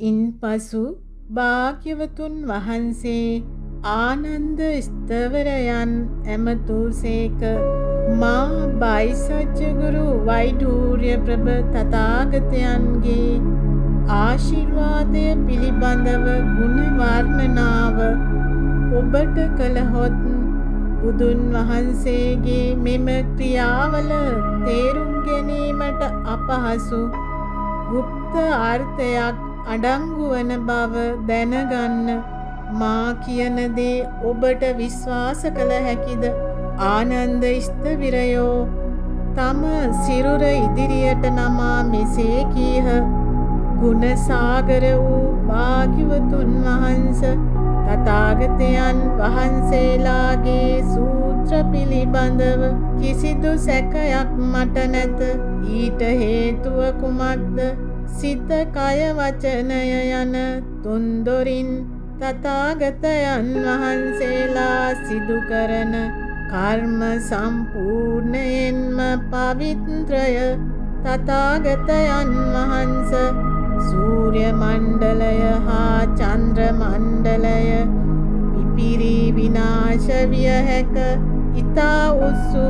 ඉන්පසු භාග්‍යවතුන් වහන්සේ ආනන්ද ස්ථවරයන් ඇමතූසේක. මා බයිසජ්ජගුරු වෛඩූර්ය ප්‍රභ තථාගතයන්ගේ ආශිර්වාදය පිළිබඳව ගුණ වර්ණනාව ඔබට කළහොත් බුදුන් වහන්සේගේ මෙම ක්‍රියාවල තේරුම් ගැනීමට අපහසු গুপ্ত අර්ථයක් අඩංගු වන බව දැනගන්න. මා කියන දේ ඔබට විශ්වාස කළ හැකිද? ආනන්ද ස්ථවිරයෝ තම සිරුර ඉදිරියට නමා මෙසේ කීහ. ගුණ සාගර වූ භාග්‍යවතුන් වහන්සේ තථාගතයන් වහන්සේලාගේ සූත්‍ර පිළිබඳව කිසිදු සැකයක් මට නැත. ඊට හේතුව කුමක්ද? සිත, කය, වචනය යන තුන්දොරින් තථාගතයන් වහන්සේලා සිදු කරන කර්ම සම්පූර්ණයෙන්ම පවිත්‍රය. තථාගතයන් වහන්සේ සූර්ය මණ්ඩලය හා චන්ද්‍ර මණ්ඩලය පිපිරි විනාශ විය හැක. ඉතා උස්සු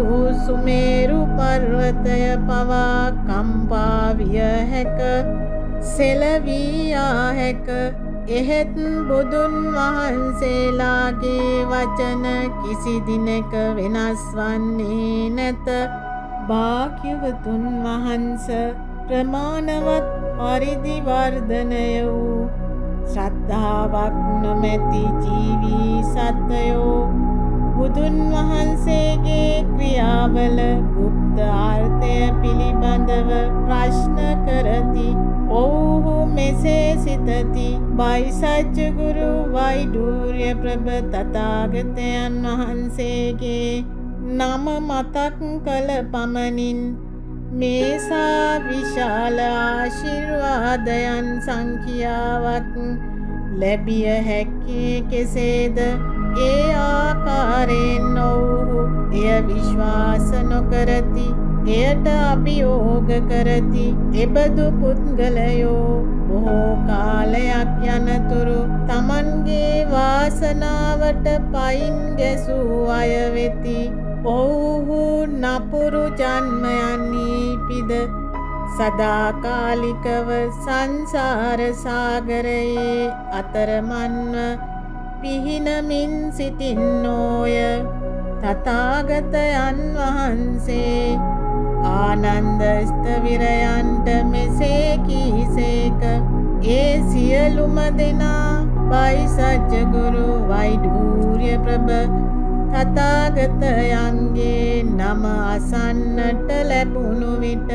සුමේරු පර්වතය පවා කම්පා විය හැක, සෙලවී යා හැක. එහෙත් බුදුන් වහන්සේලාගේ වචන කිසි දිනක වෙනස් වන්නේ නැත. භාග්‍යවතුන් වහන්සේ ප්‍රමාණවත් පරිදි වර්ධනය වූ ශ්‍රද්ධාවක් නොමැති ජීවී සත්වයෝ බුදුන් වහන්සේගේ ක්‍රියාවල গুপ্ত අර්ථය පිළිබඳව ප්‍රශ්න කරති. ඔව්හු මෙසේ සිතති. බයිසජ්ජගුරු වෛඩූර්ය ප්‍රභ තථාගතයන් වහන්සේගේ නම මතක් කළ පමණින් මේසා විශාල ආශිර්වාදයන් සංඛ්‍යාවක් ලැබිය හැක්කේ කෙසේද? ඒ ආකාරයෙන් ඔව්හු එය විශ්වාස නොකරති. එයට අභියෝග කරති. එබඳු පුද්ගලයෝ බොහෝ කාලයක් යනතුරු තමන්ගේ වාසනාවට පයින් ගැසූ අය වෙති. ඔව්හු නපුරු ජන්මයන්හි පිද සදාකාලිකව සංසාර සාගරයේ අතරමන්ව පිහිනමින් සිටින්නෝය. තථාගතයන් වහන්සේ ආනන්ද ස්ථවිරයන්ට මෙසේ කීසේක. ඒ සියලුම දෙනා බයිසජ්ජගුරු වෛඩූර්ය ප්‍රභ තථාගතයන්ගේ නම අසන්නට ලැබුණු විට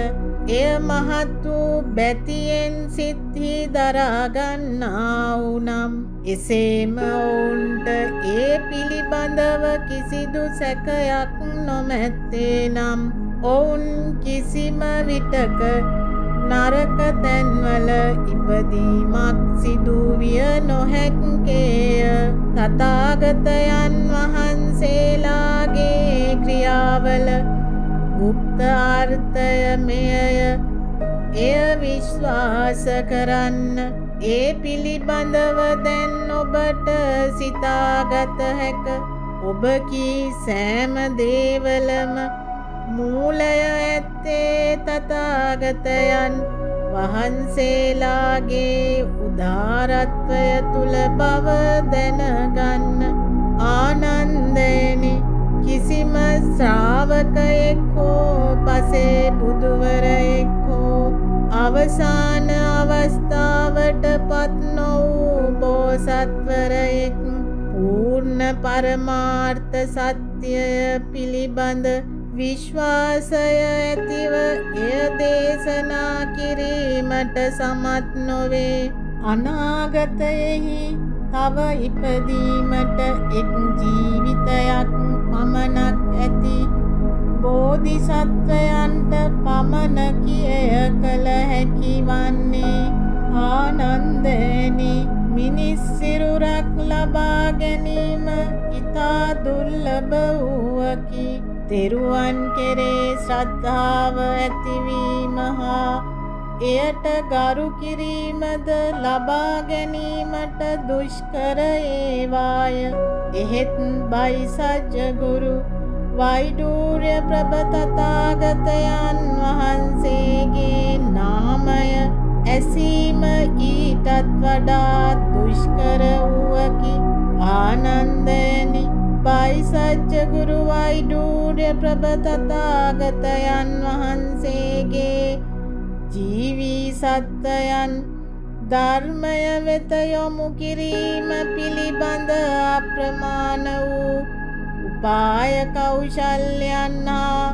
එය මහත් වූ බැතියෙන් සිත්හි දරාගන්නා වූ නම්, එසේම ඔවුන්ට ඒ පිළිබඳව කිසිදු සැකයක් නොමැත්තේ නම් ඔවුන් කිසිම විටක නරක තැන්වල ඉපදීමක් සිදු විය නොහැක්කේය. තථාගතයන් වහන්සේලාගේ ක්‍රියාවල গুপ্ত අර්ථය මෙයය. එය විශ්වාස කරන්න. ඒ පිළිබඳව දැන් ඔබට සිතාගත හැක. ඔබ කී සෑම දේවලම මූලය ඇත්තේ තථාගතයන් වහන්සේලාගේ උදාරත්වය තුල බව දැනගන්න. ආනන්දයනි, කිසිම ශ්‍රාවකයෙක් හෝ පසේ බුදුවරයෙක් හෝ අවසාන අවස්ථාවට පත් නොවූ බෝසත්වරයෙක් පූර්ණ පරමාර්ථ සත්‍යය පිළිබඳ විශ්වාසය ඇතිව එය දේශනා කිරීමට සමත් නොවේ. අනාගතයෙහි තව ඉපදීමට එක් ජීවිතයක් පමණක් ඇති බෝධිසත්වයන්ට පමණකි එය කළ හැකි වන්නේ. ආනන්දයනි, මිනිස් සිරුරක් ලබා ගැනීම ඉතා දුර්ලභ වූවකි. තෙරුවන් කෙරේ ශ්‍රද්ධාව ඇතිවීම හා එයට ගරු කිරීමද ලබා ගැනීමට දුෂ්කර ඒවාය. එහෙත් බයිසජ්ජගුරු වෛඩූර්ය ප්‍රභ තථාගතයන් වහන්සේගේ නාමය ඇසීම ඊටත් වඩා දුෂ්කර වූවකි. ආනන්දයනි, බයිසජ්ජගුරු වෛඩූර්ය ප්‍රභ තථාගතයන් වහන්සේගේ ජීවී සත්වයන් ධර්මය වෙත යොමු කිරීම පිළිබඳ අප්‍රමාණ වූ උපාය කෞශල්‍යයන් හා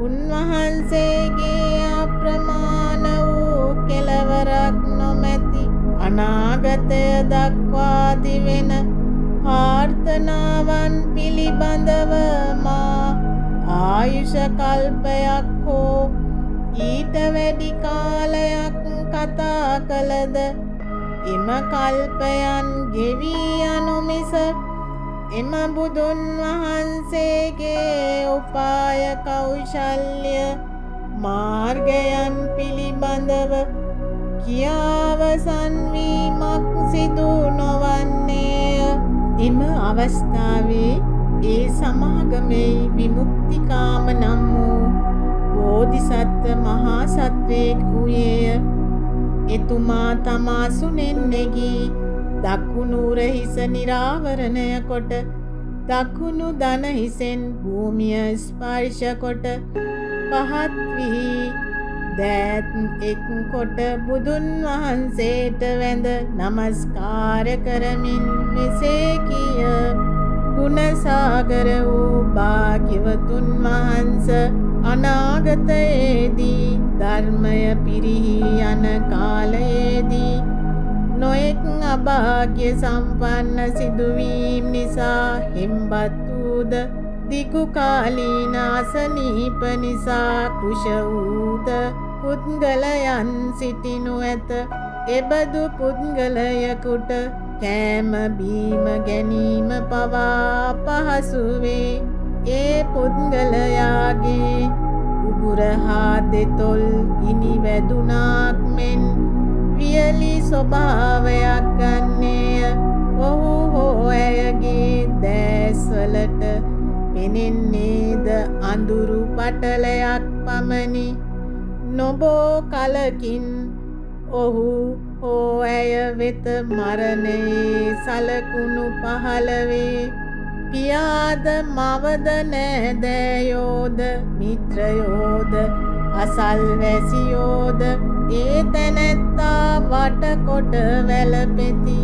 උන්වහන්සේගේ අප්‍රමාණ වූ කෙලවරක් නොමැති අනාගතය දක්වා දිවෙන ප්‍රාර්ථනාවන් පිළිබඳව මා ආයුෂ කල්පයක් හෝ ඊට වැඩි කාලයක් කතා කළද එම කල්පයන් ගෙවී යනු මිස එම බුදුන් වහන්සේගේ උපාය කෞශල්‍ය මාර්ගයන් පිළිබඳව කියාවසන් වීමක් සිදු නොවන්නේය. එම අවස්ථාවේ ඒ සමාගමේ විමුක්තිකාම නම් වූ බෝධිසත්ව මහා සත්වයෙක් වූයේය. එතුමා තමා සුනෙන් නැගී දකුණු උරහිස නිරාවරණය කොට දකුණු දන හිසෙන් භූමිය ස්පර්ශ කොට පහත් වී දෑත් එක් කොට බුදුන් වහන්සේට වැඳ නමස්කාර කරමින් මෙසේ කිය. ගුණසාගර වූ භාග්‍යවතුන් වහන්ස, අනාගතයේදී ධර්මය පිරිහි යන කාලයේදී නොයෙක් අභාග්‍ය සම්පන්න සිදුවීම් නිසා හෙම්බත් වූද, දිගු කාලීන අසනීප නිසා කෘෂ වූද පුද්ගලයන් සිටිනු ඇත. එබඳු පුද්ගලයෙකුට කෑම බීම ගැනීම පවා පහසු වේ. ඒ පුද්ගලයාගේ උගුර හා දෙතොල් ගිනි වැදුනාක් මෙන් වියලි ස්වභාවයක් ගන්නේය. ඔහු හෝ ඇයගේ දැස්වලට පෙනෙන්නේද අඳුරු පටලයක් පමණි. නොබෝ කලකින් ඔහු හෝ ඇය වෙත මරණයේ සලකුණු පහළ වේ. පියාද මවද නෑදෑයෝද මිත්‍රයෝද අසල්වැසියෝද ඒ තැනැත්තා වටකොට වැළපෙති.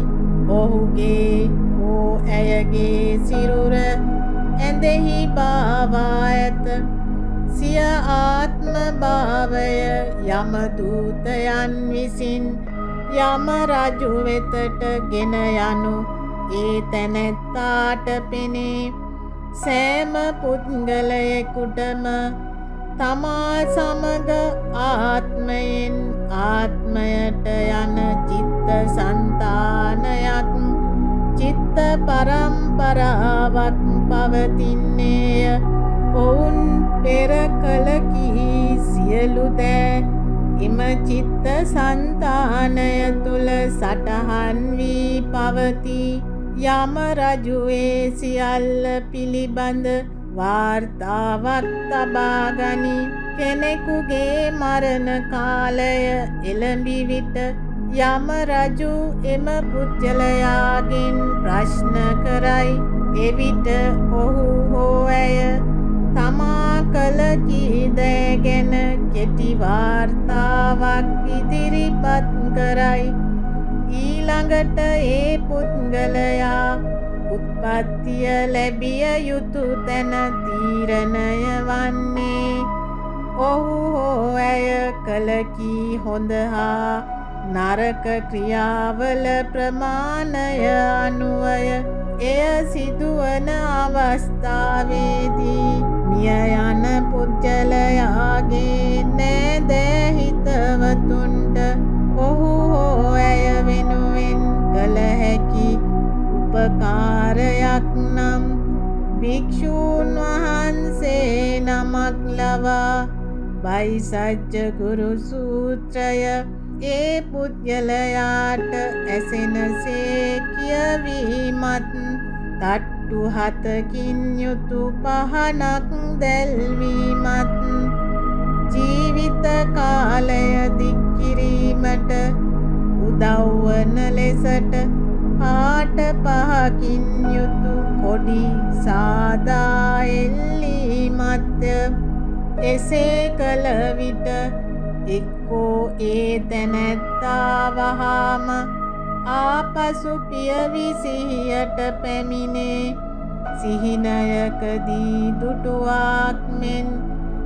ඔහුගේ හෝ ඇයගේ සිරුර ඇඳෙහි බාවා ඇත. සිය ආත්ම භාවය යම දූතයන් විසින් යම රජු වෙතට ගෙන යනු ඒ තැනැත්තාට පෙනේ. සෑම පුද්ගලයෙකුටම තමා සමග ආත්මයෙන් ආත්මයට යන චිත්ත සංතානයක්, චිත්ත පරම්පරාවක් පවතින්නේය. ඔවුන් පෙර කල කී සියලු දෑ එම චිත්ත සංතානය තුල සටහන් වී පවතී. යම රජුවේ සියල්ල පිළිබඳ වාර්තාවක් තබා ගනි. කෙනෙකුගේ මරණ කාලය එළඹි විට යම රජු එම පුද්ගලයාගෙන් ප්‍රශ්න කරයි. එවිට ඔහු හෝ ඇය තමා කල කී දෑ ගැන කෙටි වාර්තාවක් ඉදිරිපත් කරයි. ඊළඟට ඒ පුද්ගලයා උත්පත්තිය ලැබිය යුතු තැන තීරණය වන්නේ ඔහු හෝ ඇය කල කී හොඳ හා නරක ක්‍රියාවල ප්‍රමාණය අනුවය. එය සිදුවන අවස්ථාවේදී මිය යන පුද්ගලයාගේ නෑදෑ හිතවතුන්ට ඔහු හෝ ඇය වෙනුවෙන් කළ හැකි උපකාරයක් නම් භික්ෂූන් වහන්සේ නමක් ලවා බයිසජ්ජ ගුරු සූත්‍රය ඒ පුද්ගලයාට ඇසෙනසේ කියවීමත් තට්ටු 7කින් යුතු පහනක් දැල්වීමත් ජීවිත කාලය දික් කිරීමට උදව් වන ලෙසට පාට 5කින් යුතු කොඩි සාදා එල්ලීමත්ය. එසේ කළ විට එක්කෝ ඒ තැනැත්තා වහාම ආපසු පියවි සිහියට පැමිණේ. සිහිනයකදී දුටුවාක් මෙන්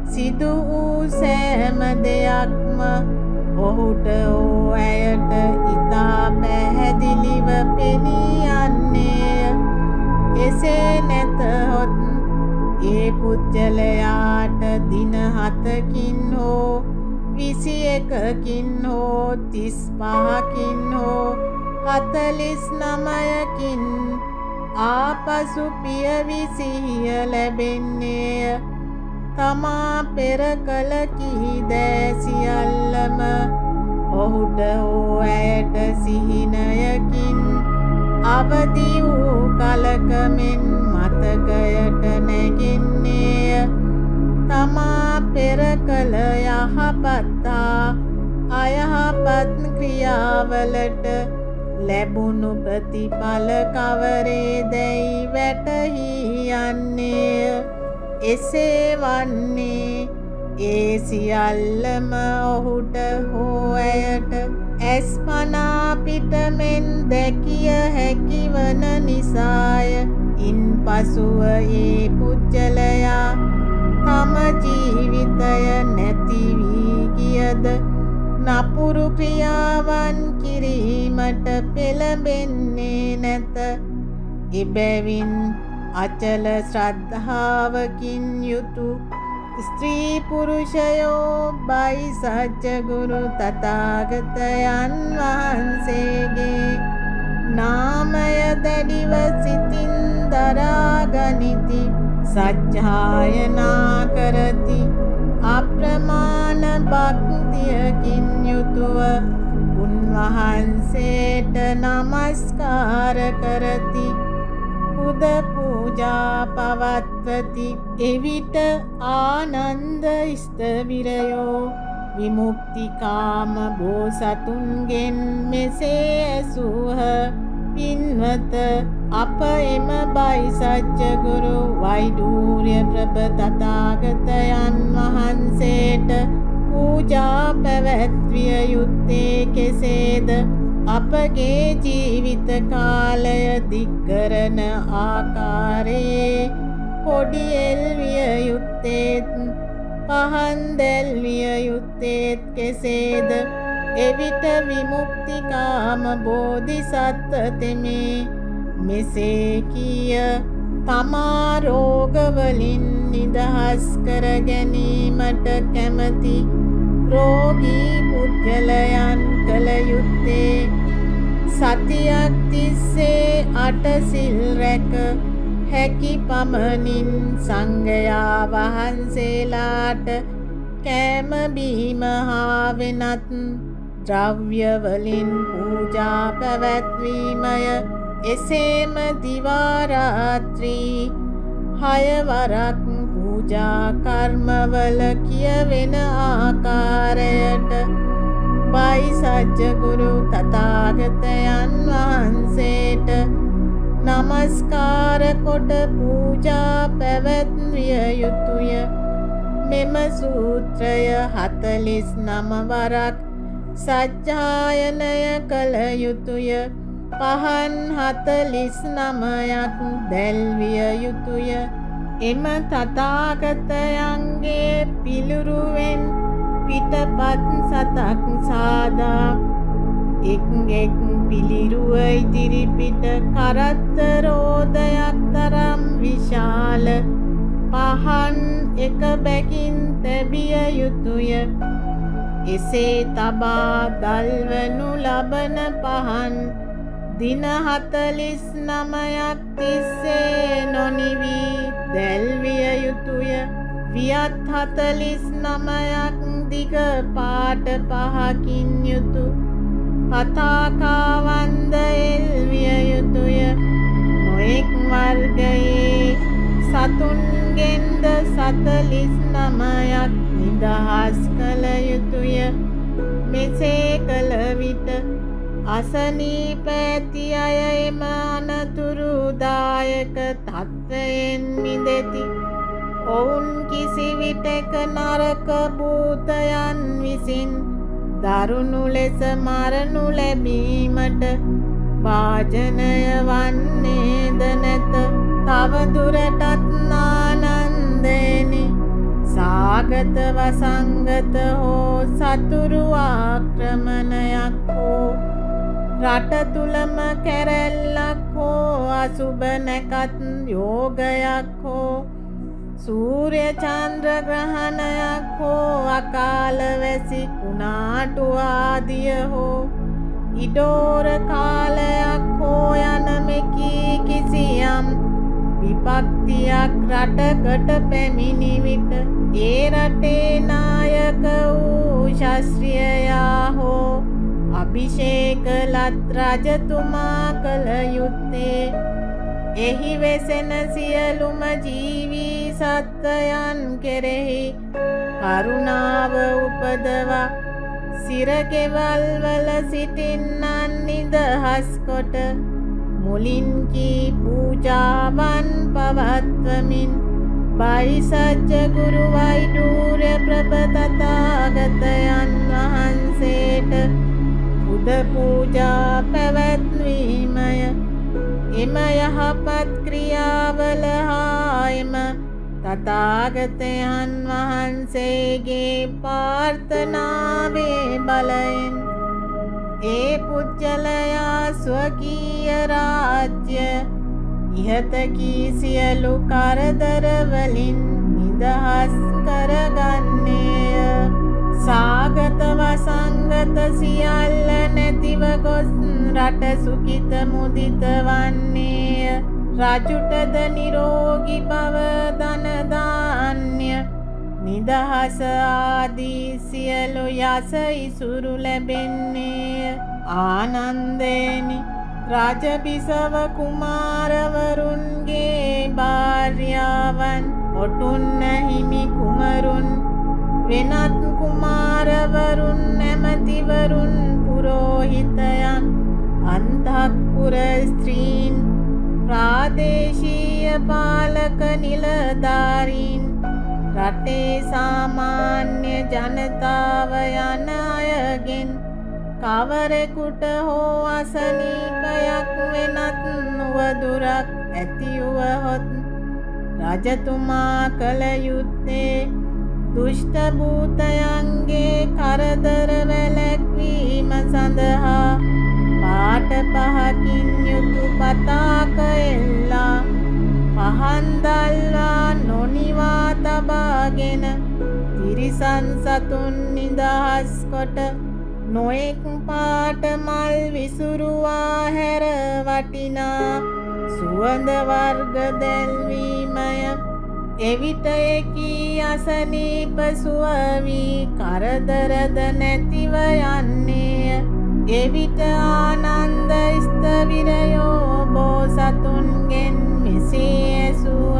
සිදු වූ සෑම දෙයක්ම ඔහුට හෝ ඇයට ඉතා පැහැදිලිව පෙනී යන්නේය. එසේ නැතහොත් ඒ පුද්ගලයාට දින 7කින් හෝ 21කින් හෝ 35කින් හෝ 49කින් ආපසු පියවි සිහිය ලැබෙන්නේය. තමා පෙර කළ කීදෑ සියල්ලම ඔහුට හෝ ඇයට සිහිනයකින් අවදි වූ කලකමෙන් මතකයට නැගෙන්නේය. තමා පෙර කළ යහපත් හා අයහපත් ක්‍රියාවලට ලැබුණු ප්‍රතිඵල කවරේදැයි වැටහී යන්නේය. එසේ වන්නේ ඒ සියල්ලම ඔහුට හෝ ඇයට ඇස්පනා පිටමෙන් දැකිය හැකි වන නිසාය. ඉන්පසුව ඒ පුද්ගලයා තම ජීවිතය නැති වී ගියද නපුරු ක්‍රියාවන් කිරීමට පෙළඹෙන්නේ නැත. එබැවින් අචල ශ්‍රද්ධාවකින් යුතු ස්ත්‍රී පුරුෂයෝ බයිසජ්ජ ගුරු තථාගතයන් වහන්සේගේ නාමය දැඩිව සිතින් දරා ගනිති. සජ්ජායනා කරති. අප්‍රමාණ භක්තියකින් යුතුව උන්වහන්සේට නමස්කාර කරති. පුද පූජා පවත්වති. එවිට ආනන්ද ස්ථවිරයෝ විමුක්තිකාම බෝසතුන්ගෙන් මෙසේ ඇසූහ. පින්වත, අප එම බයිසජ්ජ ගුරු වෛඩූර්ය ප්‍රභ තථාගතයන් වහන්සේට පූජා පැවැත්විය යුත්තේ කෙසේද? අපගේ ජීවිත කාලය දික් කරන ආකාරයේ කොඩි එල්විය යුත්තේත් පහන් දැල්විය යුත්තේත් කෙසේද? එවිට විමුක්තිකාම බෝධිසත්ව තෙමේ මෙසේ කීය. තමා රෝගවලින් නිදහස් කර ගැනීමට කැමති රෝගී පුද්ගලයන් කළ යුත්තේ සතියක් තිස්සේ 8 සිල් රැක හැකි පමණින් සංඝයා වහන්සේලාට කෑම බීම හා වෙනත් ද්‍රව්‍ය වලින් පූජා පැවැත්වීමය. එසේම දිවා රාත්‍රී 6 වරක් පූජා කර්මවල කියවෙන ආකාරයට බයිසජ්ජ ගුරු තථාගතයන් වහන්සේට නමස්කාර කොට පූජා පැවැත්විය යුතුය. මෙම සූත්‍රය 49 වරක් සජ්ජායනය කළ යුතුය. පහන් 49ක් දැල්විය යුතුය. එම තථාගතයන්ගේ පිළිරුවෙන් පිටපත් 7ක් සාදා එක් පිළිරුව ඉදිරිපිට කරත්ත රෝදයක් තරම් විශාල පහන් එක බැගින් තැබිය යුතුය. එසේ තබා දල්වනු ලබන පහන් දින 49ක් තිස්සේ නොනිවි දැල්විය යුතුය. වියත් 49ක් දිග පාට පහකින් යුතු පතාකාවන්ද එල්විය යුතුය. නොයෙක් වර්ගයේ සතුන්ගෙන්ද 49ක් නිදහස් කළ යුතුය. මෙසේ කළ විට අසනීප ඇති අය එම අනතුරුදායක තත්ත්වයෙන් මිදෙති. ඔවුන් කිසිවිටක නරක භූතයන් විසින් දරුණු ලෙස මරණු ලැබීමට භාජනය වන්නේද නැත. තවදුරටත් ආනන්දයෙනි, සාගත වසංගත හෝ සතුරු ආක්‍රමණයක් හෝ රට තුලම කැරැල්ලක් හෝ අසුබ නැකත් යෝගයක් හෝ සූර්ය චන්ද්‍ර ග්‍රහණයක් හෝ අකාල වැසි කුණාටු ආදිය හෝ ඉඩෝර කාලයක් හෝ යන මෙකී කිසියම් විපත්තියක් රටකට පැමිණි විට ඒ රටේ නායක වූ ශාස්ත්‍රීයයා හෝ අභිෂේක ලත් රජතුමා කළ යුත්තේ එහි වෙසෙන සියලුම ජීවී සත්වයන් කෙරෙහි කරුණාව උපදවා සිරගෙවල් වල සිටින්නන් නිදහස් කොට මුලින් කී පූජාවන් පවත්වමින් බයිසජ්ජ ගුරු වෛඩූර්ය ප්‍රභතථාගතයන් වහන්සේට පුද පූජා පැවැත්වීමය. එම යහපත් ක්‍රියාවල හා එම තථාගතයන් වහන්සේගේ ප්‍රාර්ථනාවේ බලයෙන් ඒ පුජ්‍යලයා ස්වකීය රාජ්‍ය ඉහත කී සියලු කරදර වලින් නිදහස් කරගන්නේය. සාගත වසංගත සියල්ල නැතිව ගොස් රට සුඛිත මුදිත වන්නේය. රජුටද නිරෝගී බව ධන ධාන්‍ය නිදහස ආදී සියලු යස ඉසුරු ලැබෙන්නේය. ආනන්දයෙනි, රාජබිසව කුමාරවරුන්ගේ භාර්යාවන් ඔටුන්න හිමි කුමරුන් වෙනත් කුමාරවරුන් ඇමතිවරුන් පුරෝහිතයන් අන්තఃපුර ස්ත්‍රීන් ප්‍රාදේශීය පාලක නිලධාරීන් රටේ සාමාන්‍ය ජනතාව යන අයගෙන් කවරෙකුට හෝ අසනීපයක් වෙනත් නුවදුරක් ඇතිවහොත් රජතුමා කළ යුත්තේ දුෂ්ට භූතයන්ගේ කරදර වැළැක්වීම සඳහා පාට පහකින් යුතු පතාක එල්ලා පහන් දල්වා නොනිවා තබාගෙන තිරිසන් සතුන් නිදහස් කොට නොයෙක් පාට මල් විසුරුවා හැර වටිනා සුවඳ වර්ග දැල්වීමය. එවිට එකී අසනීප සුව වී කරදරද නැතිව යන්නේය. එවිට ආනන්ද ස්ථවිරයෝ බෝසතුන්ගෙන් මෙසේ ඇසුව,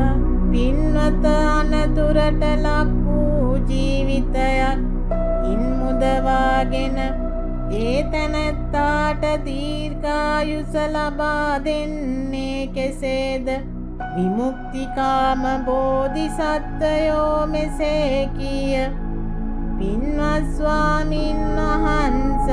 පින්වත, අනතුරට ලක් වූ ජීවිතයක් ඉන් මුදවාගෙන ඒ තැනැත්තාට දීර්ඝායුෂ ලබා දෙන්නේ කෙසේද? විමුක්තිකාම බෝධිසත්වයෝ මෙසේ කීය. පින්වත් ස්වාමින් වහන්ස,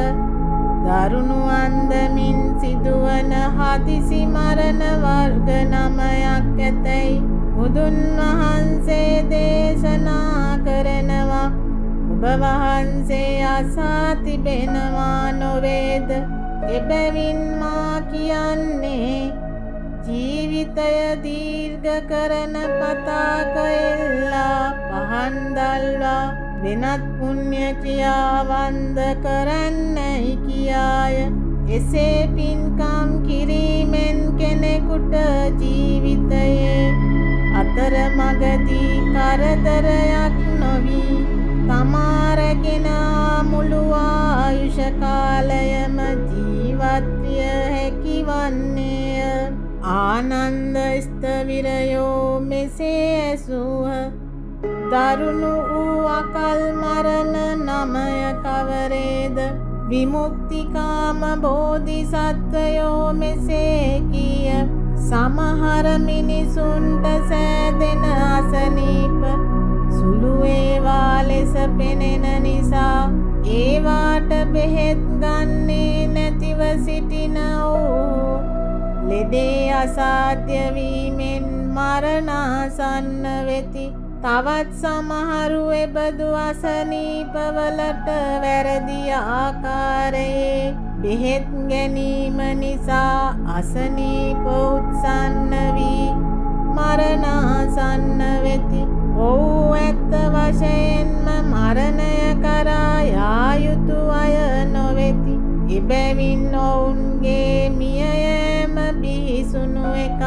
දරුණු අන්දමින් සිදුවන හදිසි මරණ වර්ග 9ක් ඇතැයි බුදුන් වහන්සේ දේශනා කරනවා. ඔබ වහන්සේ අසා තිබෙනවා නොවේද? එබැවින් මා කියන්නේ ජීවිතය දීර්ඝ කරන පතාක එල්ලා පහන් දල්වා වෙනත් පුණ්‍ය ක්‍රියාවන්ද කරන්නයි කියාය. එසේ පින්කම් කිරීමෙන් කෙනෙකුට ජීවිතයේ අතරමඟදී කරදරයක් නොවී තමාරගෙන මුළු ආයුෂ කාලයම ජීවත් විය හැකි වන්නේය. ආනන්ද ස්ථවිරයෝ මෙසේ ඇසූහ. දරුණු වූ අකල් මරණ නමය කවරේද? විමුක්තිකාම බෝධිසත්වයෝ මෙසේ කීය. සමහර මිනිසුන්ට සෑදෙන අසනීප සුළු ඒවා ලෙස පෙනෙන නිසා ඒවාට බෙහෙත් ගන්නේ නැතිව සිටින ඔවුහු ලෙඩේ අසාධ්‍ය වීමෙන් මරණාසන්න වෙති. තවත් සමහරු එබඳු අසනීපවලට වැරදි ආකාරයේ බෙහෙත් ගැනීම නිසා අසනීප උත්සන්න වී මරණාසන්න වෙති. ඔව් ඇත්ත වශයෙන්ම මරණය කරා යා යුතු අය නොවෙති. එබැවින් ඔවුන්ගේ මිය යෑම බිහිසුණු එකක්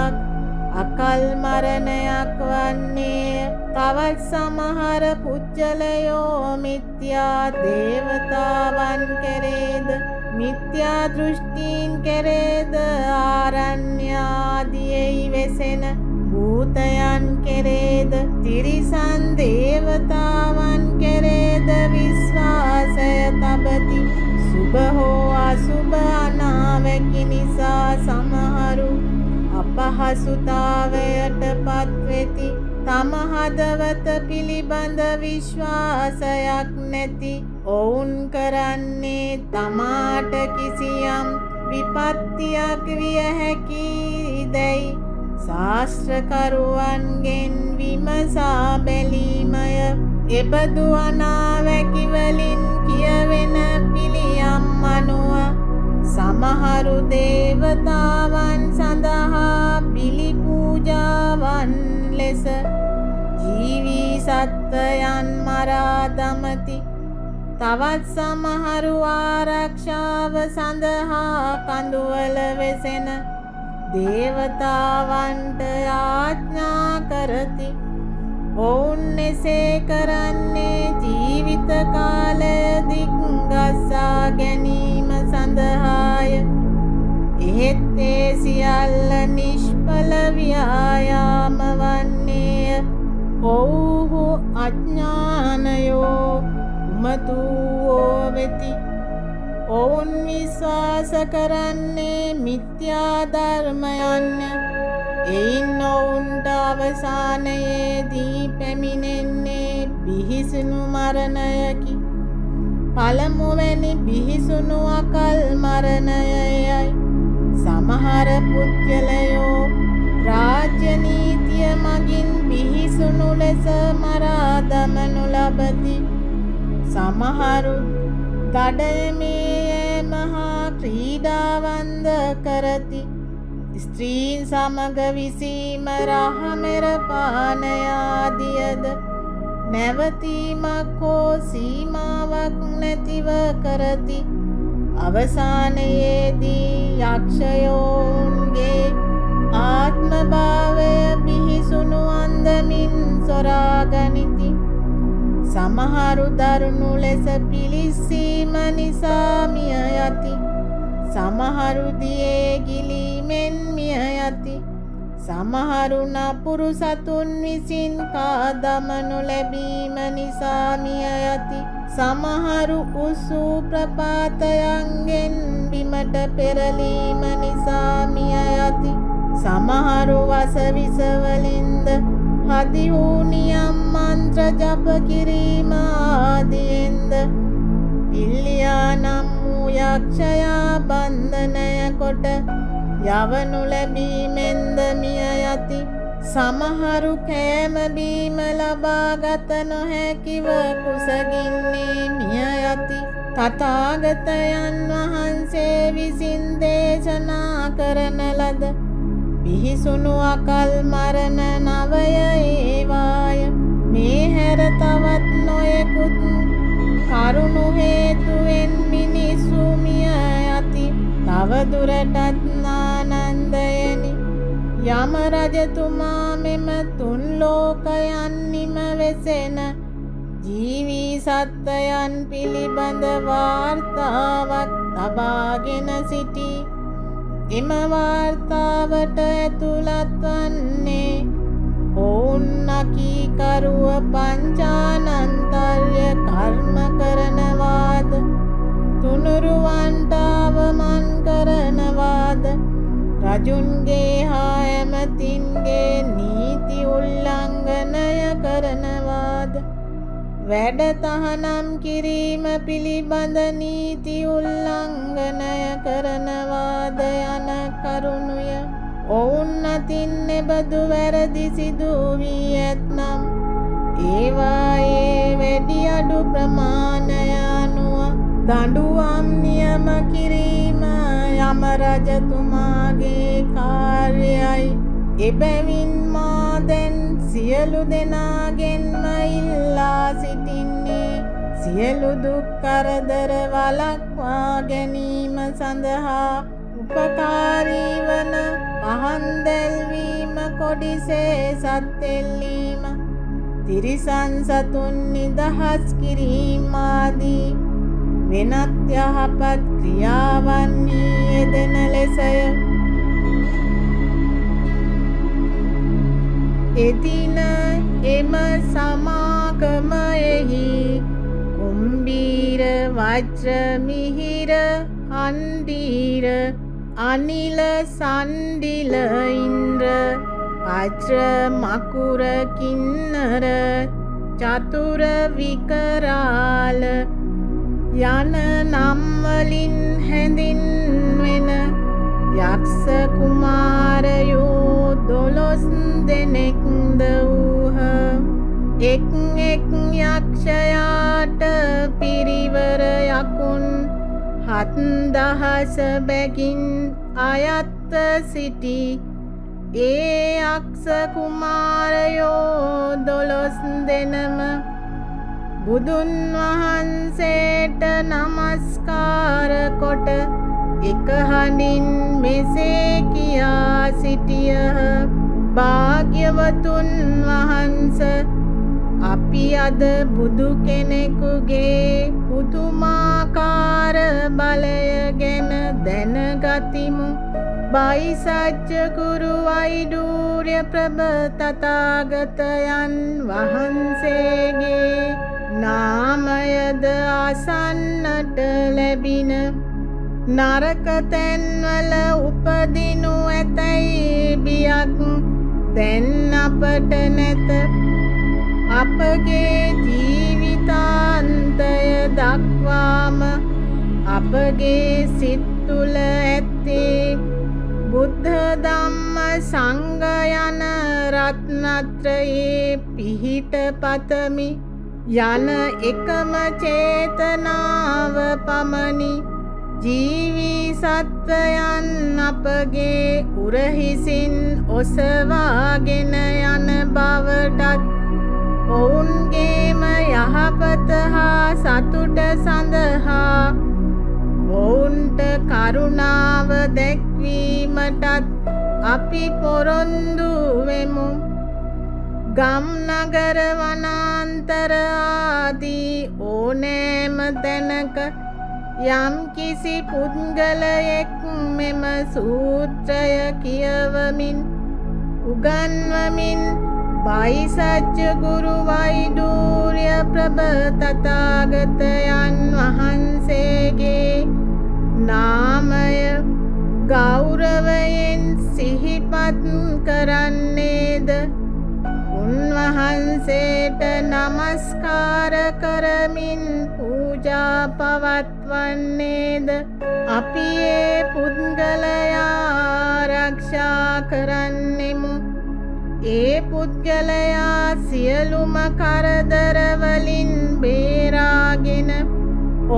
අකල් මරණයක් වන්නේය. තවත් සමහර පුජ්‍යලයෝ මිත්‍යා දේවතාවන් කෙරේද මිත්‍යා දෘෂ්ටීන් කෙරේද ආරණ්‍ය ආදියෙහි වෙසෙන භූතයන් කෙරේද තිරිසන් දේවතාවන් කෙරේද විශ්වාසය තබති. සුභ හෝ අසුභ අනාවැකි නිසා සමහරු අපහසුතාවයට පත්වෙති. තම හදවත පිළිබඳ විශ්වාසයක් නැති ඔවුන් කරන්නේ තමාට කිසියම් විපත්තියක් විය හැකිදැයි ශාස්ත්‍රකරුවන්ගෙන් විමසා බැලීමය. එබඳු අනාවැකි වලින් කියවෙන පිළියම් අනුව සමහරු දේවතාවන් සඳහා බිලි පූජාවන් ලෙස ජීවී සත්වයන් මරා දමති. තවත් සමහරු ආරක්ෂාව සඳහා කඳුවල වෙසෙන දේවතාවන්ට යාඥා කරති. ඔවුන් එසේ කරන්නේ ජීවිත කාලය දික්ගසා ගැනීම සඳහාය. එහෙත් ඒ සියල්ල නිෂ්ඵල ව්‍යායාම වන්නේය. ඔව්හු අඥානයෝ උමතුවෝ වෙති. ඔවුන් විශ්වාස කරන්නේ මිත්‍යා ධර්මයන්ය. එයින් ඔවුන්ට අවසානයේදී පැමිණෙන්නේ බිහිසුණු මරණයකි. පළමුවැනි බිහිසුණු අකල් මරණයයි. සමහර පුද්ගලයෝ රාජ්‍ය නීතිය මගින් බිහිසුණු ලෙස මරා දමනු ලබති. සමහරු දඩයමේ මහා ක්‍රීඩාවන්ද කරති. ස්ත්‍රීන් සමග විසීම රහමෙර පානයාදියද නැවතීමක් හෝ සීමාවක් නැතිව කරති. අවසානයේදී යක්ෂයෝන්ගේ ආත්මභාවය බිහිසුණු අන්දමින් සොරාගනිති. සමහරු දරුණු ලෙස පිලිස්සීම නිසා මිය යති. සමහරු දියේ ගිලීමෙන් මිය යති. සමහරු නපුරු සතුන් විසින් කාදමනු ලැබීම නිසා මිය යති. සමහරු උසු ප්‍රපාතයන්ගෙන් බිමට පෙරලීම නිසා මිය යති. සමහරු වසවිස වලින්ද හදි වූ නියම් මන්ත්‍ර ජප කිරීම ආදියෙන්ද පිල්ලියා නම් වූ යක්ෂයා බන්ධනය කොට යවනු ලැබීමෙන්ද මිය යති. සමහරු කෑම බීම ලබා ගත නොහැකිව කුසගින්නේ මිය යති. තථාගතයන් වහන්සේ විසින් දේශනා කරන ලද බිහිසුණු අකල් මරණ නවය ඒවාය. මේ හැර තවත් නොයෙකුත් කරුණු හේතුවෙන් මිනිසු මිය යති. තවදුරටත් ආනන්දයනි, යම රජතුමා මෙම තුන් ලෝකයන් නිම වෙසෙන ජීවී සත්වයන් පිළිබඳ වාර්තාවක් තබාගෙන සිටි. එම වාර්තාවට ඇතුළත් වන්නේ ඔවුන් අකීකරුව පංචානන්තර්ය කර්ම කරනවාද, තුනුරුවන්ට අවමන් කරනවාද, රජුන්ගේ හා ඇමතින්ගේ නීති උල්ලංඝනය කරනවාද, වැඩ තහනම් කිරීම පිළිබඳ නීති උල්ලංඝනය කරනවාද යන කරුණුය. ඔවුන් අතින් එබඳු වැරදි සිදු වී ඇත්නම් ඒවායේ වැඩි අඩු ප්‍රමාණය අනුව දඬුවම් නියම කිරීම යම රජතුමාගේ කාර්යයි. එබැවින් මා දැන් සියලු දෙනාගෙන්ම ඉල්ලා සිටින්නේ සියලු දුක් කරදර වළක්වා ගැනීම සඳහා උපකාරී වන පහන් දැල්වීම, කොඩිසේ සත් එල්ලීම, තිරිසන් සතුන් නිදහස් කිරීම ආදී වෙනත් යහපත් ක්‍රියාවන්හි යෙදෙන ලෙසය. එදින එම සමාගමයෙහි කුම්භීර, වජ්‍ර, මිහිර, අණ්ඩීර, අනිල, සණ්ඩිල, ඉන්ද්‍ර, වජ්‍ර, මකුර, කින්නර, චතුර, විකරාල යන නම් වලින් හැඳින්වෙන යක්ෂ කුමාරයෝ 12 දෙනෙක්ද වූහ. එක් එක් යක්ෂයාට පිරිවර යකුන් 7000 බැගින් අයත්ව සිටි. ඒ යක්ෂ කුමාරයෝ 12 දෙනම බුදුන් වහන්සේට නමස්කාර කොට එක හඬින් මෙසේ කියා සිටියහ. භාග්‍යවතුන් වහන්ස, අපි අද බුදු කෙනෙකුගේ පුදුමාකාර බලය ගැන දැනගතිමු. බයිසජ්ජ ගුරු වෛඩූර්ය ප්‍රභ තථාගතයන් වහන්සේගේ නාමයද අසන්නට ලැබින. නරක තැන්වල උපදිනු ඇතැයි බියක් දැන් අපට නැත. අපගේ ජීවිතාන්තය දක්වාම අපගේ සිත් තුළ ඇත්තේ බුද්ධ ධම්ම සංඝ යන රත්නත්‍රයේ පිහිට පතමි යන එකම චේතනාව පමණි. ජීවී සත්වයන් අපගේ උරහිසින් ඔසවාගෙන යන බවටත්, ඔවුන්ගේම යහපත හා සතුට සඳහා ඔවුන්ට කරුණාව දැක්වීමටත් අපි පොරොන්දු වෙමු. ගම් නගර වනාන්තර ආදී ඕනෑම තැනක යම් කිසි පුද්ගලයෙක් මෙම සූත්‍රය කියවමින් උගන්වමින් බයිසජ්ජ ගුරු වෛඩූර්ය ප්‍රභ තථාගතයන් වහන්සේගේ නාමය ගෞරවයෙන් සිහිපත් කරන්නේද, උන්වහන්සේට නමස්කාර කරමින් පූජා පවත්වන්නේද, අපි ඒ පුද්ගලයා ආරක්ෂා කරන්නෙමු. ඒ පුද්ගලයා සියලුම කරදර වලින් බේරාගෙන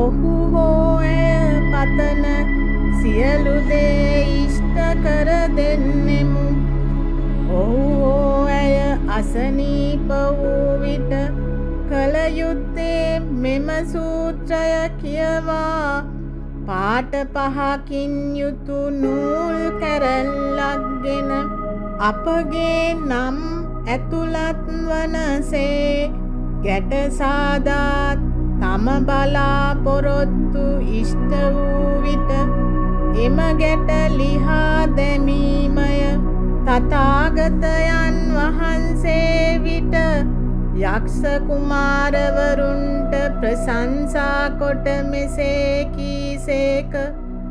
ඔහු හෝ ඇය පතන සියලු දේ ඉෂ්ට කර දෙන්නෙමු. ඔහු හෝ ඇය අසනීප වූ විට කල යුත්තේ මෙම සූත්‍රය කියවා පාට 5කින් යුතු නූල් කැරැල්ලක් ගෙන අපගේ නම් ඇතුළත් වනසේ ගැට සාදාත් තම බලාපොරොත්තු ඉෂ්ට වූ විට එම ගැට ලිහා දැමීමය. තථාගතයන් වහන්සේ විට යක්ෂ කුමාරවරුන්ට ප්‍රශංසා කොට මෙසේ කීසේක.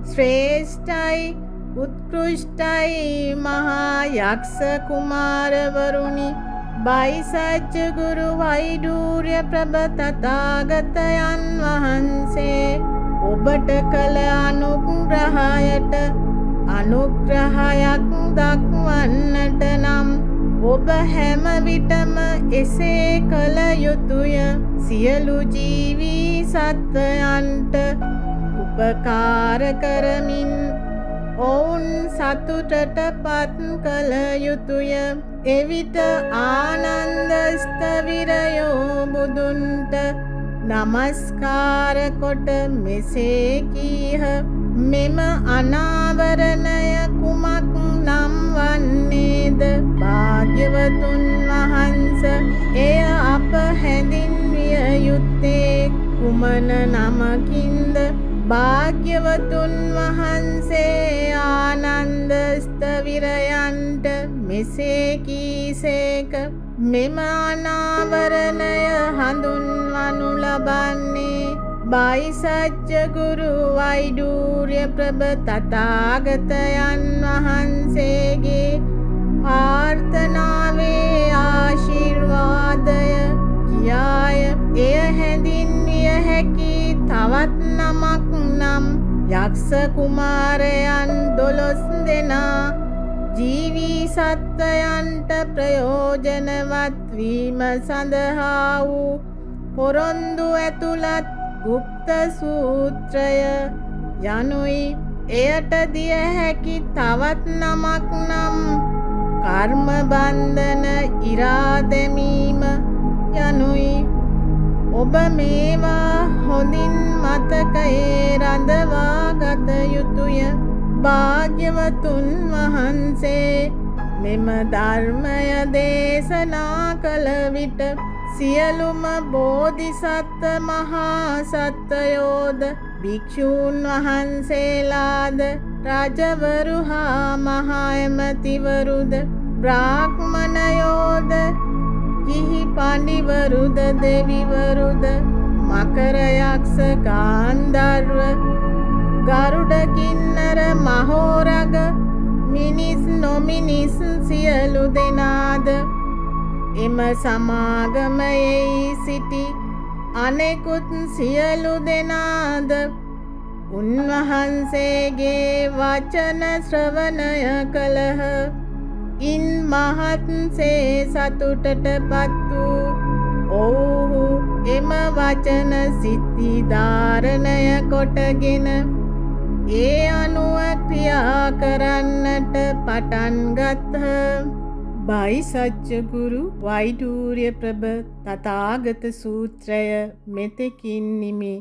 ශ්‍රේෂ්ඨයි උත්කෘෂ්ඨයි මහා යක්ෂ කුමාරවරුනි, බයිසජ්ජ ගුරු වෛඩූර්ය ප්‍රභ තථාගතයන් වහන්සේ ඔබට කළ අනුග්‍රහයට අනුග්‍රහයක් දක්වන්නට නම් ඔබ හැම විටම එසේ කළ යුතුය. සියලු ජීවී සත්වයන්ට උපකාර කරමින් ඔවුන් සතුටට පත් කළ යුතුය. එවිට ආනන්ද ස්ථවිරයෝ බුදුන්ට නමස්කාර කොට මෙසේ කීහ. මෙම අනාවරණය කුමක් නම් වන්නේද භාග්‍යවතුන් වහන්ස? එය අප හැඳින්විය යුත්තේ කුමන නමකින්ද? භාග්‍යවතුන් වහන්සේ ආනන්ද ස්ථවිරයන්ට මෙසේ කීසේක. මෙම අනාවරණය හඳුන්වනු ලබන්නේ බයිසජ්ජ ගුරු වෛඩූර්ය ප්‍රභ තථාගතයන් වහන්සේගේ ප්‍රාර්ථනාවේ ආශිර්වාදය කියාය. එය හැඳින්විය හැකි තවත් නමක් නම් යක්ෂ කුමාරයන් 12 දෙනා ජීවී සත්වයන්ට ප්‍රයෝජනවත් වීම සඳහා වූ පොරොන්දු ඇතුළත් ගුප්ත සූත්‍රය යනුයි. එයට දිය හැකි තවත් නමක් නම් කර්ම බන්ධන ඉරා දැමීම යනුයි. ඔබ මේවා හොඳින් මතකයේ රඳවා ගත යුතුය. භාග්‍යවතුන් වහන්සේ මෙම ධර්මය දේශනා කළ විට සියලුම බෝධිසත්ව මහා සත්වයෝද භික්ෂූන් වහන්සේලාද රජවරු හා මහා ඇමතිවරුද බ්‍රාහ්මණයෝද ගිහි පඬිවරුද දෙවිවරුද මකර යක්ෂ ගාන්ධර්ව ගරුඩ කින්නර මහෝරග මිනිස් නොමිනිස් සියලු දෙනාද එම සමාගමයෙහි සිටි අනෙකුත් සියලු දෙනාද උන්වහන්සේගේ වචන ශ්‍රවණය කළහ. ඉන් මහත්සේ සතුටට පත් වූ ඔවුහු එම වචන සිත්ති ධාරණය කොටගෙන ඒ අනුව ක්‍රියා කරන්නට පටන් ගත්හ. බයිසජ්ජ ගුරු වෛඩූර්ය ප්‍රභ තථාගත සූත්‍රය මෙතෙකින් නිමි.